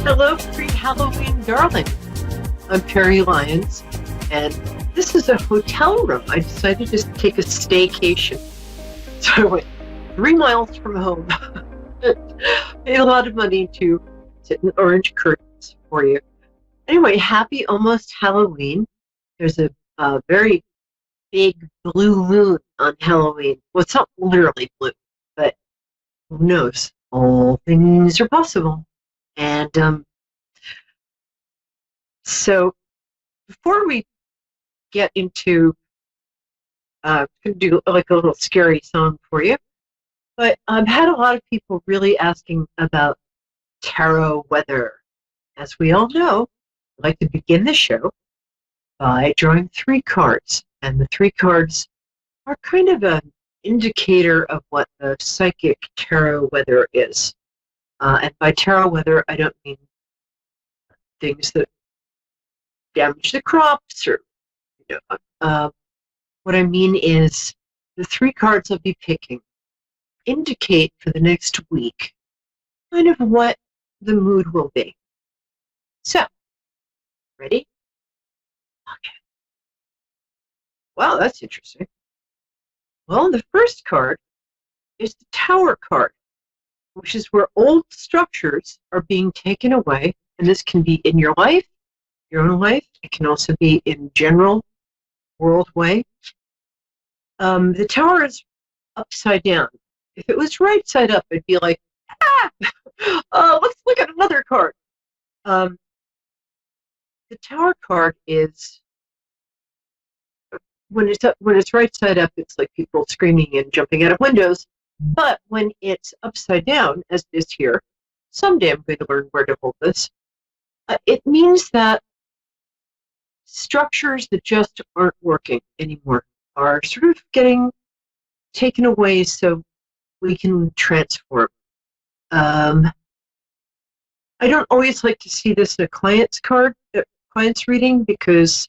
Hello, pre-Halloween darling. I'm Peri, Lyons, and this is a hotel room. I decided to take a staycation. So I went 3 miles from home. Paid a lot of money to sit in orange curtains for you. Anyway, happy almost Halloween. There's a very big blue moon on Halloween. Well, it's not literally blue, but who knows? All things are possible. And so before we get into do like a little scary song for you, but I've had a lot of people really asking about tarot weather. As we all know, I'd like to begin the show by drawing 3 cards, and the 3 cards are kind of an indicator of what the psychic tarot weather is. And by tarot weather, I don't mean things that damage the crops or, what I mean is the 3 cards I'll be picking indicate for the next week kind of what the mood will be. So, ready? Okay. Wow, that's interesting. Well, the first card is the Tower card, which is where old structures are being taken away. And this can be in your life, your own life. It can also be in general world way. The Tower is upside down. If it was right side up, it'd be like, let's look at another card. The Tower card is, when it's right side up, it's like people screaming and jumping out of windows. But when it's upside down, as it is here, someday I'm going to learn where to hold this. It means that structures that just aren't working anymore are sort of getting taken away so we can transform. I don't always like to see this in a client's reading, because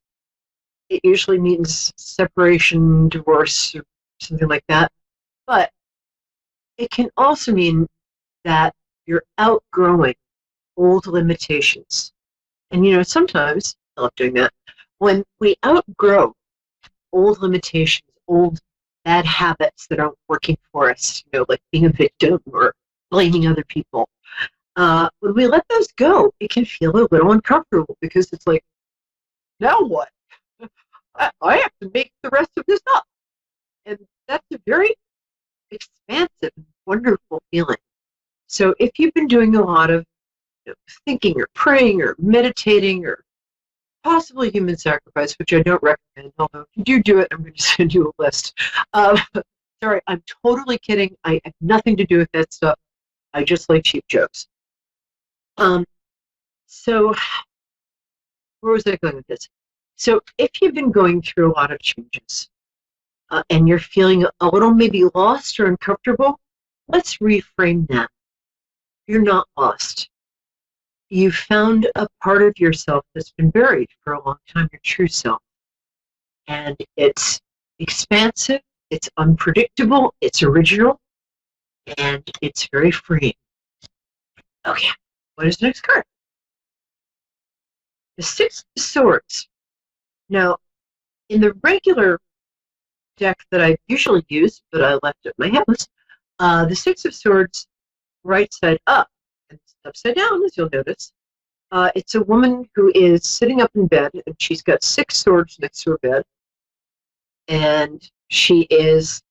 it usually means separation, divorce, or something like that. But it can also mean that you're outgrowing old limitations. And sometimes, I love doing that, when we outgrow old limitations, old bad habits that aren't working for us, like being a victim or blaming other people, when we let those go, it can feel a little uncomfortable, because it's like, now what? I have to make the rest of this up. And that's a very expansive and wonderful feeling. So if you've been doing a lot of thinking or praying or meditating or possibly human sacrifice, which I don't recommend, although if you do it, I'm going to send you a list. Sorry, I'm totally kidding. I have nothing to do with that stuff. I just like cheap jokes. So where was I going with this? So if you've been going through a lot of changes and you're feeling a little maybe lost or uncomfortable, let's reframe that. You're not lost. You found a part of yourself that's been buried for a long time, your true self. And it's expansive, it's unpredictable, it's original, and it's very freeing. Okay, what is the next card? The 6 of Swords. Now, in the regular deck that I usually use, but I left at my house, the 6 of Swords, right side up, and upside down, as you'll notice. It's a woman who is sitting up in bed, and she's got 6 swords next to her bed. And she is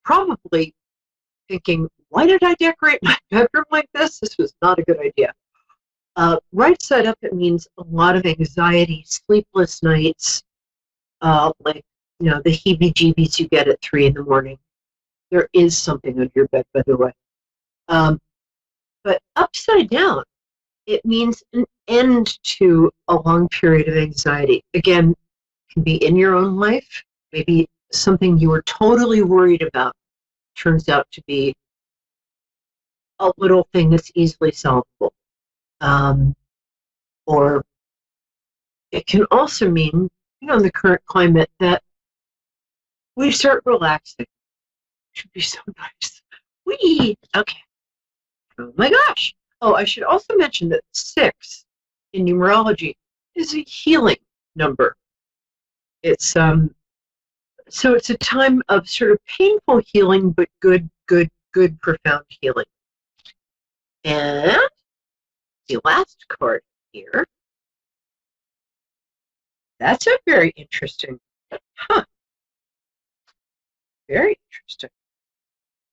probably thinking, why did I decorate my bedroom like this? This was not a good idea. Right side up, it means a lot of anxiety, sleepless nights, like, the heebie-jeebies you get at 3 in the morning. There is something under your bed, by the way. But upside down, it means an end to a long period of anxiety. Again, it can be in your own life. Maybe something you were totally worried about turns out to be a little thing that's easily solvable. Or it can also mean, in the current climate, that we start relaxing. It should be so nice. Okay. Oh my gosh. Oh, I should also mention that 6 in numerology is a healing number. It's so it's a time of sort of painful healing, but good, profound healing. And the last card here, that's a very interesting, very interesting.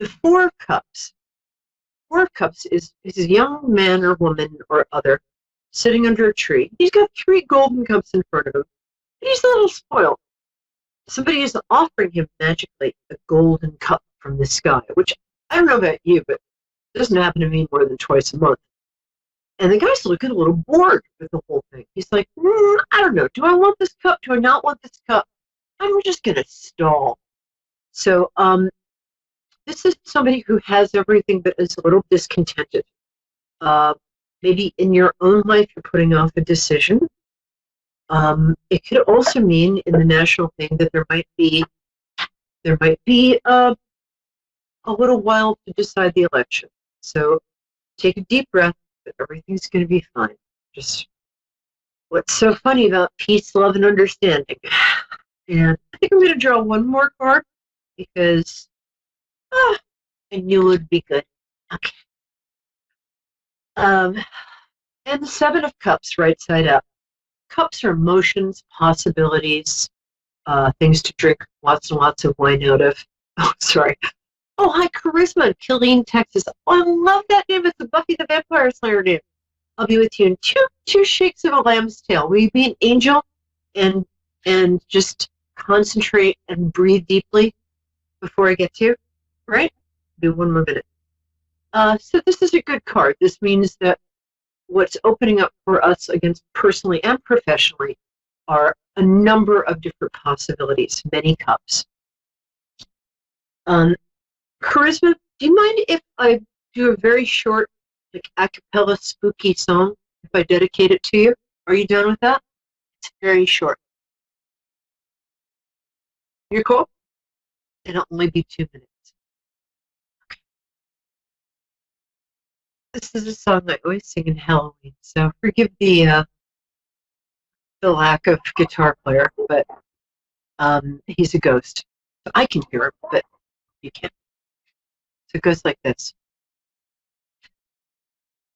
The 4 of Cups. 4 of Cups is a young man or woman or other sitting under a tree. He's got 3 golden cups in front of him. And he's a little spoiled. Somebody is offering him magically a golden cup from the sky, which I don't know about you, but it doesn't happen to me more than twice a month. And the guy's looking a little bored with the whole thing. He's like, I don't know. Do I want this cup? Do I not want this cup? I'm just going to stall. So this is somebody who has everything but is a little discontented. Maybe in your own life you're putting off a decision. It could also mean in the national thing that there might be a little while to decide the election. So take a deep breath, but everything's going to be fine. Just what's so funny about peace, love, and understanding. And I think I'm going to draw one more card because I knew it would be good. Okay. And the 7 of Cups, right side up. Cups are emotions, possibilities, things to drink lots and lots of wine out of. Oh, sorry. Oh, hi, Charisma in Killeen, Texas. Oh, I love that name. It's a Buffy the Vampire Slayer name. I'll be with you in two shakes of a lamb's tail. Will you be an angel and just concentrate and breathe deeply before I get to you? Right? Do one more minute. So this is a good card. This means that what's opening up for us against personally and professionally are a number of different possibilities, many cups. Charisma, do you mind if I do a very short, like a cappella spooky song, if I dedicate it to you? Are you done with that? It's very short. You're cool? It'll only be 2 minutes. Okay. This is a song I always sing in Halloween, so forgive the lack of guitar player, but he's a ghost. I can hear him, but you can't. So it goes like this.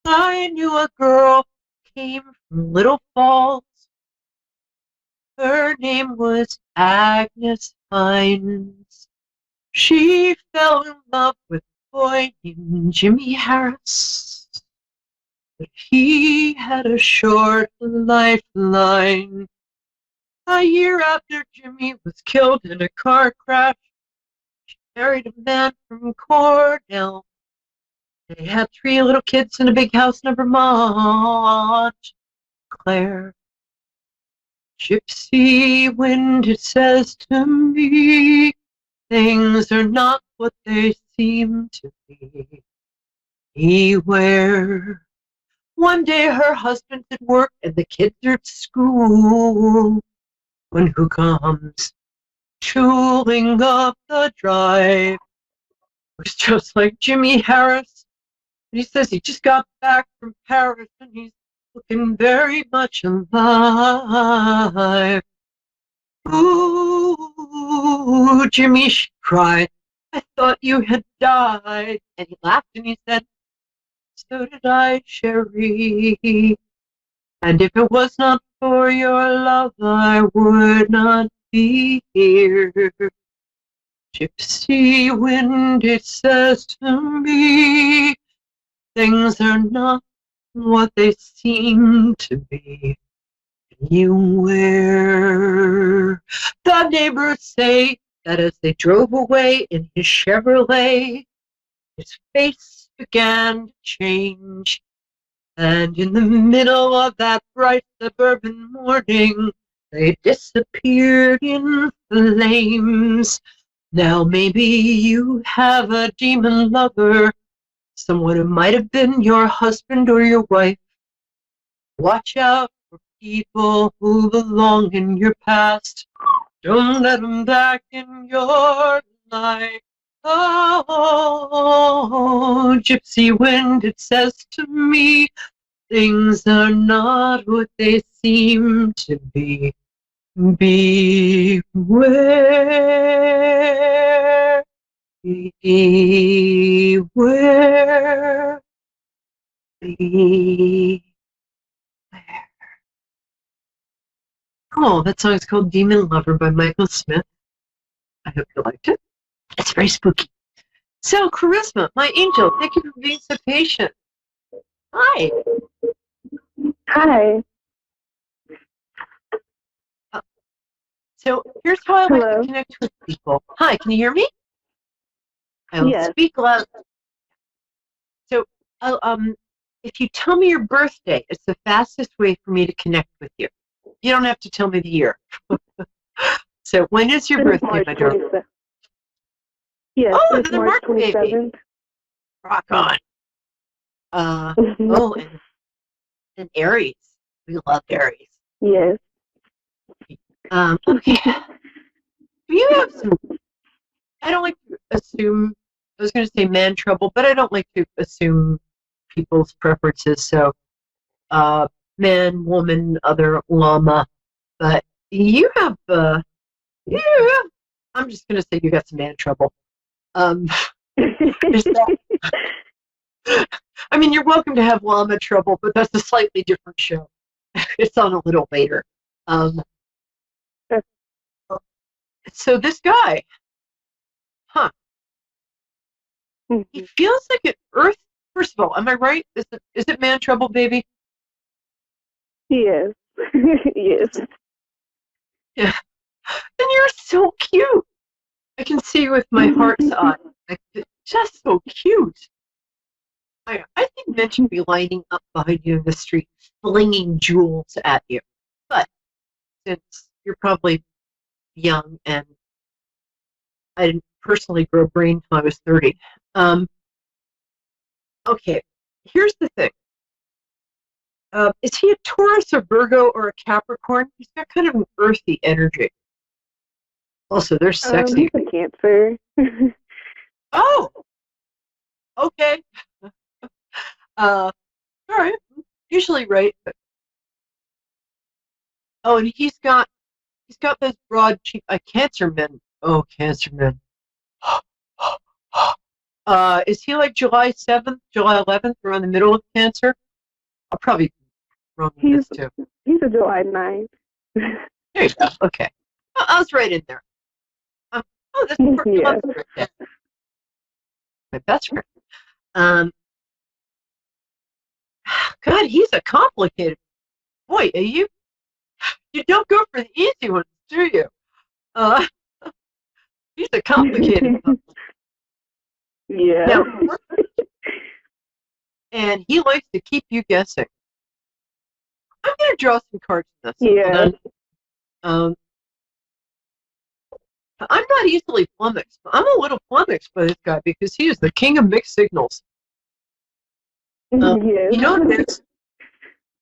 I knew a girl came from Little Falls. Her name was Agnes Hines. She fell in love with a boy named Jimmy Harris. But he had a short lifeline. A year after Jimmy was killed in a car crash, she married a man from Cornell. They had 3 little kids in a big house in Vermont. Claire, gypsy wind, it says to me, things are not what they seem to be. Beware. One day her husband's at work and the kids are at school. When who comes tooling up the drive? Looks just like Jimmy Harris. And he says he just got back from Paris and he's looking very much alive. Ooh, Jimmy, she cried. I thought you had died. And he laughed and he said, so did I, Sherry. And if it was not for your love, I would not be here. Gypsy wind, it says to me, things are not what they seem to be. Beware. The neighbors say that as they drove away in his Chevrolet, his face began to change. And in the middle of that bright suburban morning, they disappeared in flames. Now maybe you have a demon lover, someone who might have been your husband or your wife. Watch out for people who belong in your past. Don't let them back in your life. Oh, gypsy wind, it says to me, things are not what they seem to be. Beware, beware, beware. Oh, that song is called Demon Lover by Michael Smith. I hope you liked it. It's very spooky. So, Charisma, my angel, thank you for being so patient. Hi. Hi. So, here's how I like to connect with people. Hi, can you hear me? I'll Yes. speak loud. So, if you tell me your birthday, it's the fastest way for me to connect with you. You don't have to tell me the year. So, when is your birthday, my darling? Yes, oh, it's March 27th. Rock on. Oh, and Aries. We love Aries. Yes. Okay. Do you have some? I don't like to assume. I was going to say man trouble, but I don't like to assume people's preferences. So, man, woman, other llama. But you have, yeah. I'm just going to say you got some man trouble. I mean, you're welcome to have llama trouble, but that's a slightly different show. It's on a little later. So this guy, he feels like an earth. First of all, am I right? Is it man trouble, baby? Yes. Yes. Yeah. And you're so cute. I can see with my heart's eye. Just so cute. I think men should be lining up behind you in the street, flinging jewels at you. But since you're probably young and I didn't personally grow brain until I was 30. Okay, here's the thing. Is he a Taurus, a Virgo, or a Capricorn? He's got kind of an earthy energy. Also, they're sexy. He's a Cancer. Oh, okay. All right. Usually right. But... Oh, and he's got those broad cheek. Cancer men. Oh, Cancer men. Is he like July 7th, July 11th, around the middle of Cancer? I'll probably be wrong with this too. He's a July 9th. There you go. Okay. I was right in there. Oh, that's my best friend. God, he's a complicated boy. You don't go for the easy ones, do you? He's a complicated one. Yeah. Now, and he likes to keep you guessing. I'm going to draw some cards in this. Yeah. I'm not easily flummoxed. I'm a little flummoxed by this guy because he is the king of mixed signals. Yes. You know this?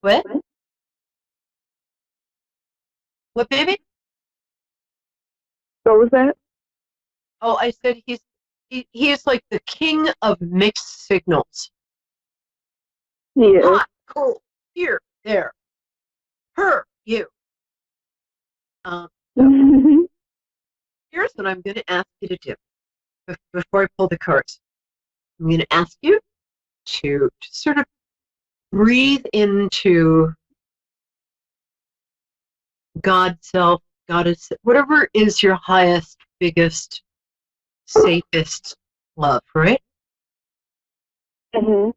What? What, baby? What was that? Oh, I said he is like the king of mixed signals. Yeah. Hot, cold, here, there. Her, you. So here's what I'm going to ask you to do before I pull the cards. I'm going to ask you to sort of breathe into God, self, goddess, whatever is your highest, biggest, safest love, right? Mm-hmm.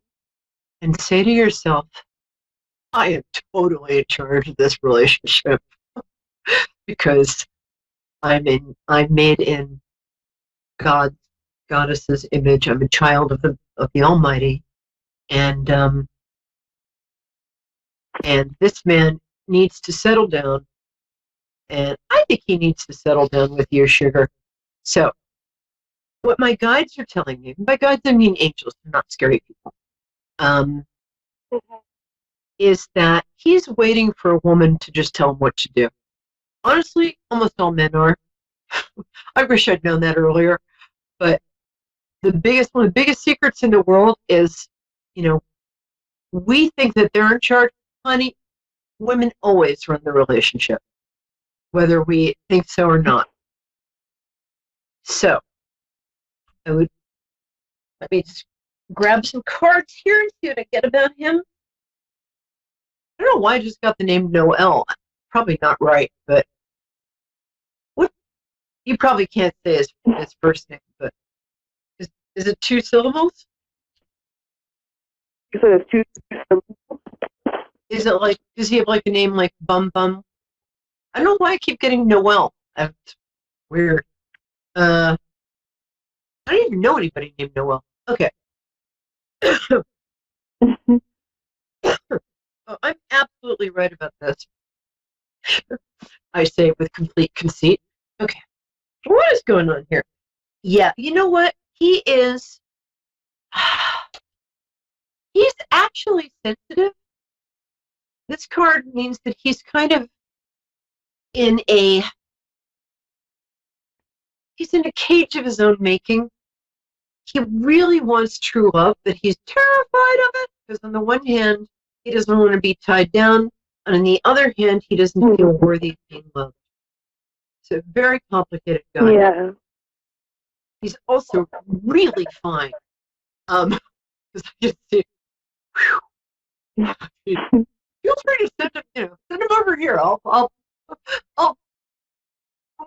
And say to yourself, I am totally in charge of this relationship because I'm made in God's goddess's image. I'm a child of the Almighty, and this man needs to settle down, and I think he needs to settle down with you, sugar. So, what my guides are telling me, by guides I mean angels, they're not scary people, is that he's waiting for a woman to just tell him what to do. Honestly, almost all men are. I wish I'd known that earlier, but one of the biggest secrets in the world is, we think that they're in charge. Honey, women always run the relationship, whether we think so or not. So, let me just grab some cards here and see what I get about him. I don't know why I just got the name Noel. Probably not right, but what? You probably can't say his first name, but is it 2 syllables? You said it's 2 syllables. Is it like, does he have like a name like Bum Bum? I don't know why I keep getting Noel. That's weird. I don't even know anybody named Noel. Okay. Oh, I'm absolutely right about this. I say with complete conceit. Okay. What is going on here? Yeah, you know what? He's actually sensitive. This card means that he's kind of he's in a cage of his own making. He really wants true love, but he's terrified of it because on the one hand, he doesn't want to be tied down, and on the other hand, he doesn't feel worthy of being loved. It's a very complicated guy. Yeah. He's also really fine. Because I just see, feel free to send him over here. I'll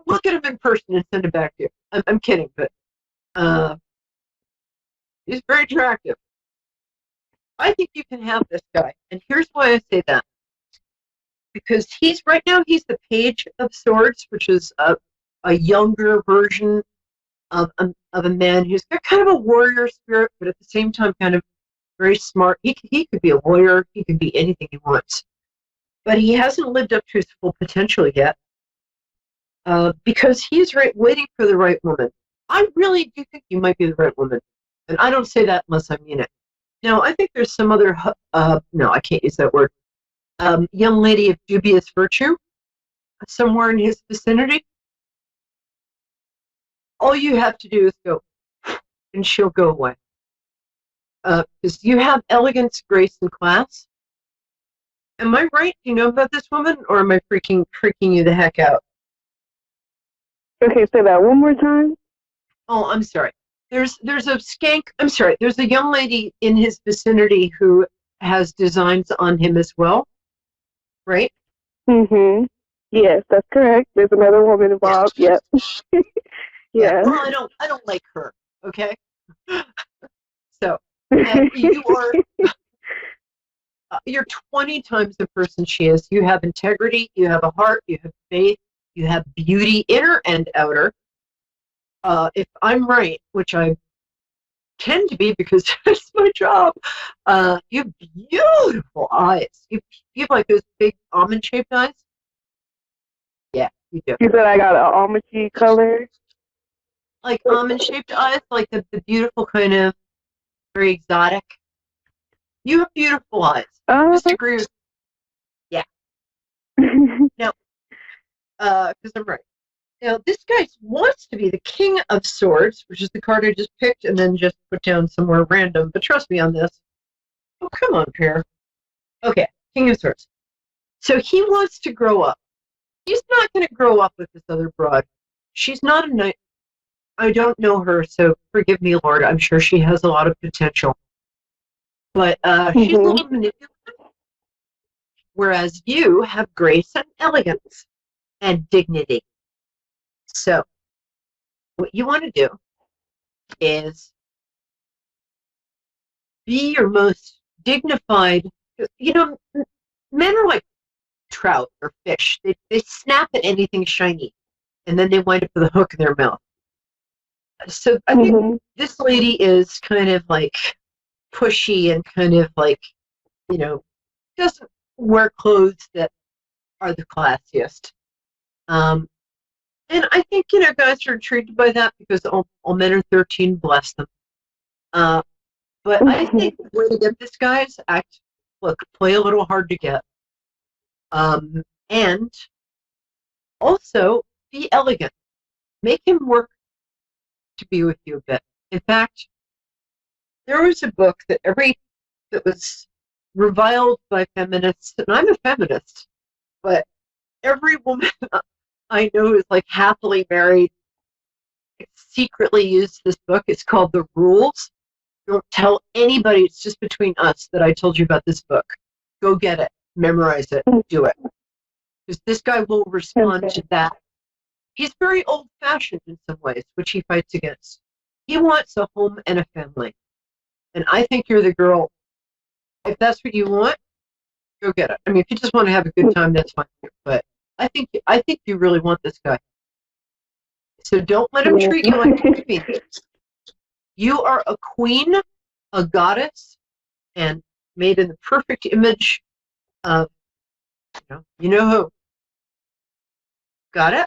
look at him in person and send him back to you. I'm kidding, but he's very attractive. I think you can have this guy, and here's why I say that. Because he's the Page of Swords, which is a younger version of a man who's got kind of a warrior spirit, but at the same time kind of very smart. He could be a lawyer. He could be anything he wants. But he hasn't lived up to his full potential yet because he's waiting for the right woman. I really do think you might be the right woman. And I don't say that unless I mean it. Now, I think there's some other, no, I can't use that word, young lady of dubious virtue somewhere in his vicinity. All you have to do is go, and she'll go away. Because you have elegance, grace, and class. Am I right? Do you know about this woman, or am I freaking you the heck out? Okay, say that one more time. Oh, I'm sorry. There's a skank. I'm sorry. There's a young lady in his vicinity who has designs on him as well, right? Mm-hmm. Yes, that's correct. There's another woman involved. Yep. Yeah. Well, I don't like her. Okay. So you are. You're 20 times the person she is. You have integrity. You have a heart. You have faith. You have beauty, inner and outer. If I'm right, which I tend to be because it's my job, you have beautiful eyes. You have like those big almond-shaped eyes. Yeah, you do. You said I got an almond color? Like almond-shaped eyes, like the beautiful kind of very exotic. You have beautiful eyes. Disagree with. Yeah. Now, because I'm right. Now, this guy wants to be the King of Swords, which is the card I just picked and then just put down somewhere random. But trust me on this. Oh, come on, Peri. Okay, King of Swords. So he wants to grow up. He's not going to grow up with this other broad. She's not a knight. I don't know her, so forgive me, Lord. I'm sure she has a lot of potential. But she's a little manipulative. Whereas you have grace and elegance and dignity. So, what you want to do is be your most dignified. Men are like trout or fish. They snap at anything shiny, and then they wind up with a hook in their mouth. So I think this lady is kind of like pushy and kind of like, doesn't wear clothes that are the classiest. And I think, guys are intrigued by that because all men are 13, bless them. But I think the way to get this guy is play a little hard to get. And also be elegant. Make him work to be with you a bit. In fact, there was a book that was reviled by feminists, and I'm a feminist, but every woman I know is like happily married secretly used this book. It's called The Rules. Don't tell anybody, it's just between us, that I told you about this book. Go get it, memorize it, do it. Because this guy will respond to that. He's very old-fashioned in some ways, which he fights against. He wants a home and a family. And I think you're the girl. If that's what you want, go get it. I mean, if you just want to have a good time, that's fine. But I think you really want this guy. So don't let him treat you like a queen. You are a queen, a goddess, and made in the perfect image of, you know who. Got it?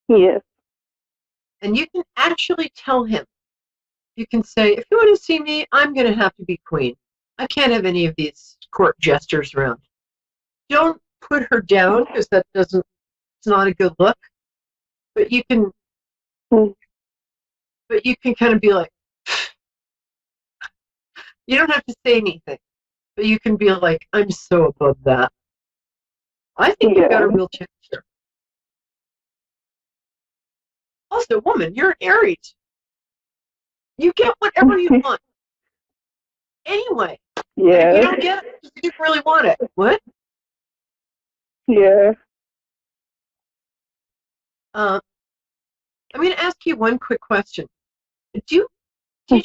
Yes. And you can actually tell him. You can say, if you want to see me, I'm going to have to be queen. I can't have any of these court jesters around. Don't put her down, because it's not a good look. But you can kind of be like, you don't have to say anything, but you can be like, I'm so above that. I think you've got a real chance here. Also, woman, you're an Aries. You get whatever you want. Anyway. Yeah. If you don't get it, you didn't really want it. What? Yeah. I'm going to ask you one quick question. Did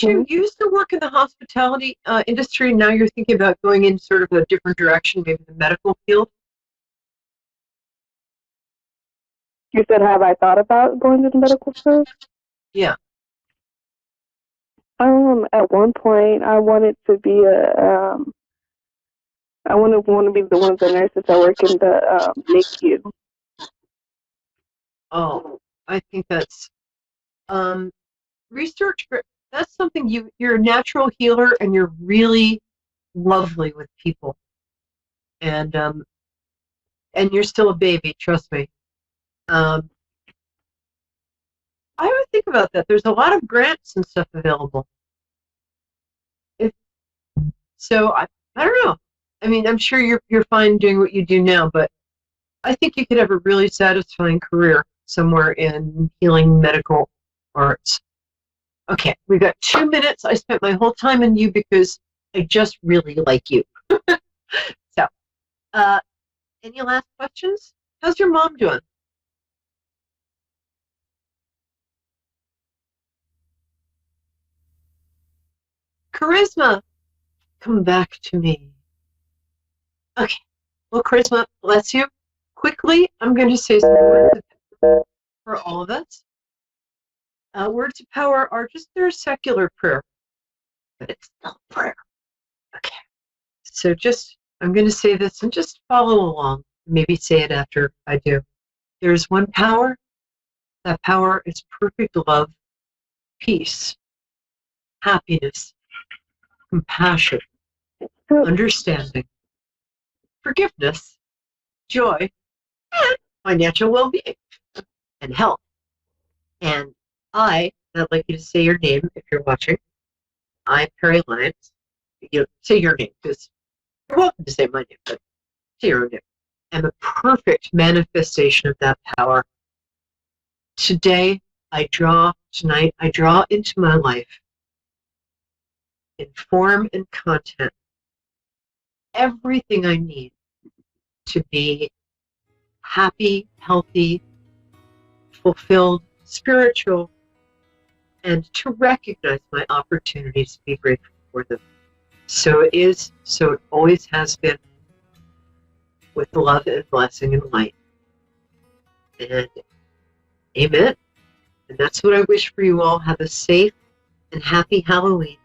you used to work in the hospitality industry, and now you're thinking about going in sort of a different direction, maybe the medical field? You said, have I thought about going to the medical field? Yeah. At one point, I wanted to be I want to be one of the nurses that work in the NICU. Oh, I think that's research. That's something you're a natural healer, and you're really lovely with people. And you're still a baby, trust me. I would think about that. There's a lot of grants and stuff available. So I don't know. I mean, I'm sure you're fine doing what you do now, but I think you could have a really satisfying career somewhere in healing medical arts. Okay, we've got 2 minutes. I spent my whole time on you because I just really like you. So, any last questions? How's your mom doing? Charisma, come back to me. Okay, well, Charisma, bless you. Quickly, I'm going to say some words for all of us. Words of power are just their secular prayer, but it's still prayer. Okay, so I'm going to say this and just follow along. Maybe say it after I do. There's one power. That power is perfect love, peace, happiness, compassion, understanding, forgiveness, joy, and financial well-being, and health. And I'd like you to say your name if you're watching. I'm Peri Lyons. You say your name, because you're welcome to say my name, but say your own name. I'm a perfect manifestation of that power. Tonight, I draw into my life, in form and content, everything I need to be happy, healthy, fulfilled, spiritual, and to recognize my opportunities to be grateful for them. So it is, so it always has been, with love and blessing and light. And amen. And that's what I wish for you all. Have a safe and happy Halloween.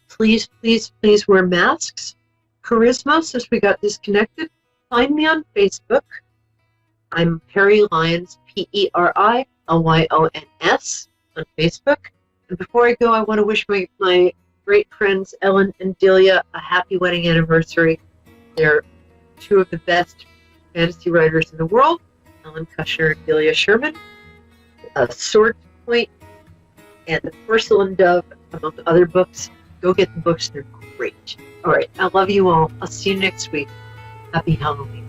Please, please, please wear masks. Charisma, since we got disconnected, find me on Facebook. I'm Peri Lyons, PeriLyons on Facebook. And before I go, I want to wish my great friends Ellen and Delia a happy wedding anniversary. They're two of the best fantasy writers in the world, Ellen Kushner and Delia Sherman. A sword point and The Porcelain Dove, among other books. Go get the books. They're great. All right. I love you all. I'll see you next week. Happy Halloween.